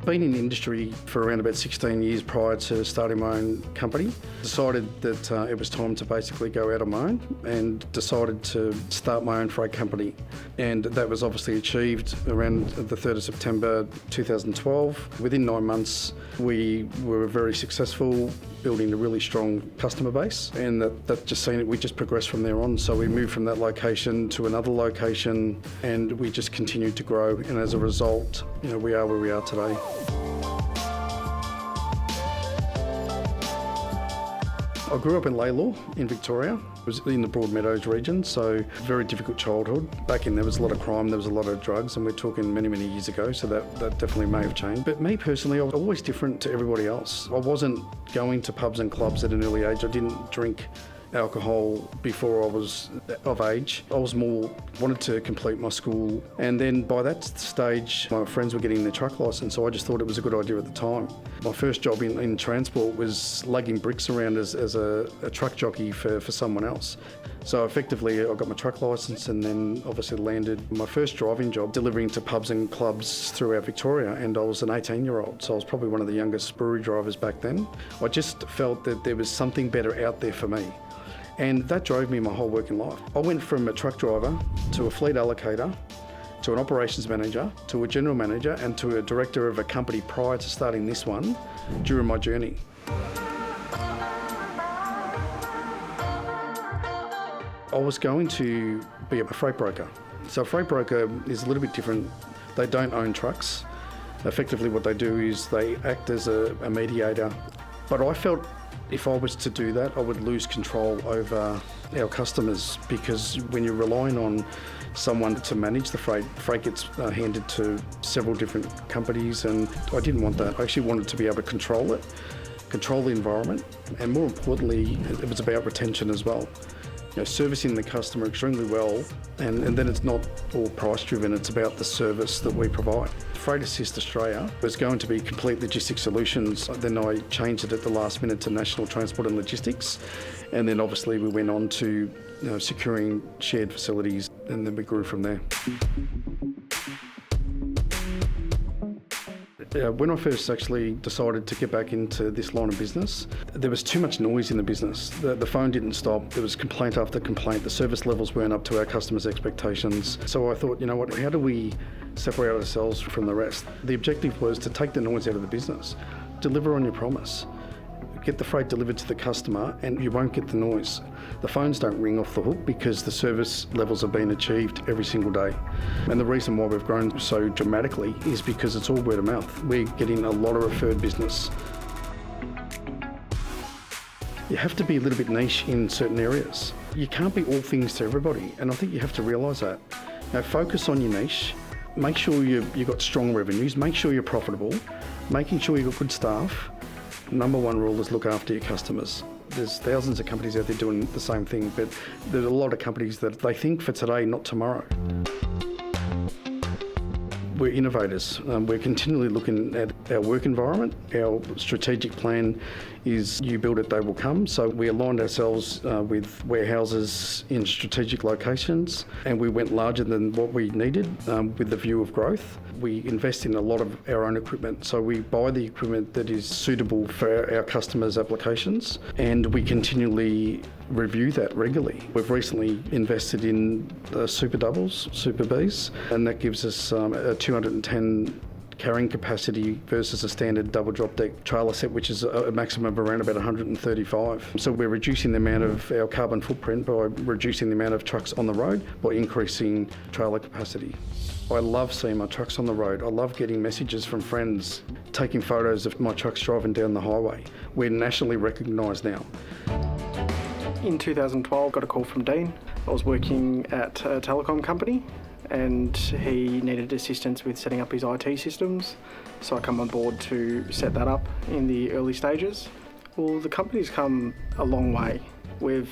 been in the industry for around about 16 years prior to starting my own company. Decided that it was time to basically go out on my own and decided to start my own freight company. And that was obviously achieved around the 3rd of September 2012. Within 9 months, we were very successful, building a really strong customer base, and we just progressed from there on. So we moved from that location to another location, and we just continued to grow. And as a result, we are where we are today. I grew up in Laylaw in Victoria. I was in the Broadmeadows region, so very difficult childhood. Back then there was a lot of crime, there was a lot of drugs, and we're talking many, many years ago, so that definitely may have changed. But me personally, I was always different to everybody else. I wasn't going to pubs and clubs at an early age. I didn't drink alcohol before I was of age. I was wanted to complete my school, and then by that stage my friends were getting their truck licence, so I just thought it was a good idea at the time. My first job in transport was lugging bricks around as a truck jockey for someone else. So effectively I got my truck licence and then obviously landed my first driving job delivering to pubs and clubs throughout Victoria, and I was an 18-year-old, so I was probably one of the youngest brewery drivers back then. I just felt that there was something better out there for me. And that drove me my whole working life. I went from a truck driver to a fleet allocator to an operations manager to a general manager and to a director of a company prior to starting this one during my journey. I was going to be a freight broker. So a freight broker is a little bit different. They don't own trucks. Effectively what they do is they act as a mediator. But I felt if I was to do that, I would lose control over our customers, because when you're relying on someone to manage the freight gets handed to several different companies, and I didn't want that. I actually wanted to be able to control it, control the environment, and more importantly, it was about retention as well. Servicing the customer extremely well, and then it's not all price driven, it's about the service that we provide. Freight Assist Australia was going to be Complete Logistics Solutions, then I changed it at the last minute to National Transport and Logistics, and then obviously we went on to securing shared facilities, and then we grew from there. When I first actually decided to get back into this line of business, there was too much noise in the business. The phone didn't stop. There was complaint after complaint. The service levels weren't up to our customers' expectations. So I thought, how do we separate ourselves from the rest? The objective was to take the noise out of the business, deliver on your promise, get the freight delivered to the customer, and you won't get the noise. The phones don't ring off the hook because the service levels have been achieved every single day. And the reason why we've grown so dramatically is because it's all word of mouth. We're getting a lot of referred business. You have to be a little bit niche in certain areas. You can't be all things to everybody, and I think you have to realise that. Focus on your niche, make sure you've got strong revenues, make sure you're profitable, making sure you've got good staff. Number one rule is look after your customers. There's thousands of companies out there doing the same thing, but there's a lot of companies that they think for today, not tomorrow. We're innovators. We're continually looking at our work environment. Our strategic plan is you build it, they will come. So we aligned ourselves with warehouses in strategic locations, and we went larger than what we needed with the view of growth. We invest in a lot of our own equipment. So we buy the equipment that is suitable for our customers' applications, and we continually review that regularly. We've recently invested in Super Doubles, Super Bs, and that gives us a 210 carrying capacity versus a standard double drop deck trailer set, which is a maximum of around about 135. So we're reducing the amount of our carbon footprint by reducing the amount of trucks on the road by increasing trailer capacity. I love seeing my trucks on the road. I love getting messages from friends, taking photos of my trucks driving down the highway. We're nationally recognised now. In 2012, got a call from Dean. I was working at a telecom company, and he needed assistance with setting up his IT systems. So I come on board to set that up in the early stages. Well, the company's come a long way. We've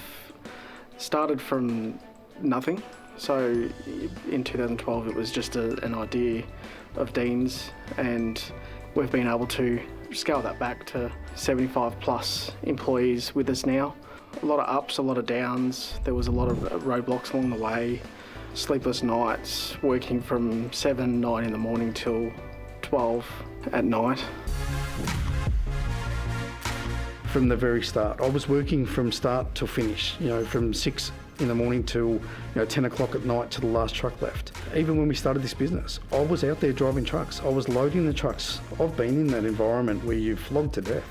started from nothing. So in 2012, it was just an idea of Dean's, and we've been able to scale that back to 75 plus employees with us now. A lot of ups, a lot of downs. There was a lot of roadblocks along the way. Sleepless nights, working from 7, 9 in the morning till 12 at night. From the very start, I was working from start to finish, from 6 in the morning till 10 o'clock at night to the last truck left. Even when we started this business, I was out there driving trucks. I was loading the trucks. I've been in that environment where you're flogged to death.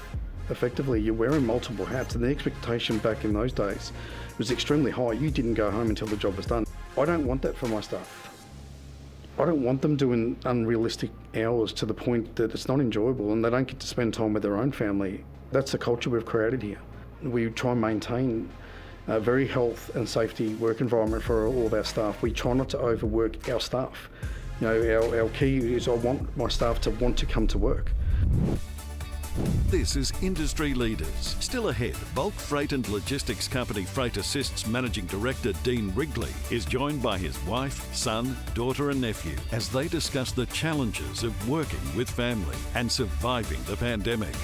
Effectively, you're wearing multiple hats, and the expectation back in those days was extremely high. You didn't go home until the job was done. I don't want that for my staff. I don't want them doing unrealistic hours to the point that it's not enjoyable and they don't get to spend time with their own family. That's the culture we've created here. We try and maintain a very health and safety work environment for all of our staff. We try not to overwork our staff. Our key is I want my staff to want to come to work. This is Industry Leaders. Still ahead, bulk freight and logistics company Freight Assist's Managing Director Dean Wrigley is joined by his wife, son, daughter and nephew as they discuss the challenges of working with family and surviving the pandemic.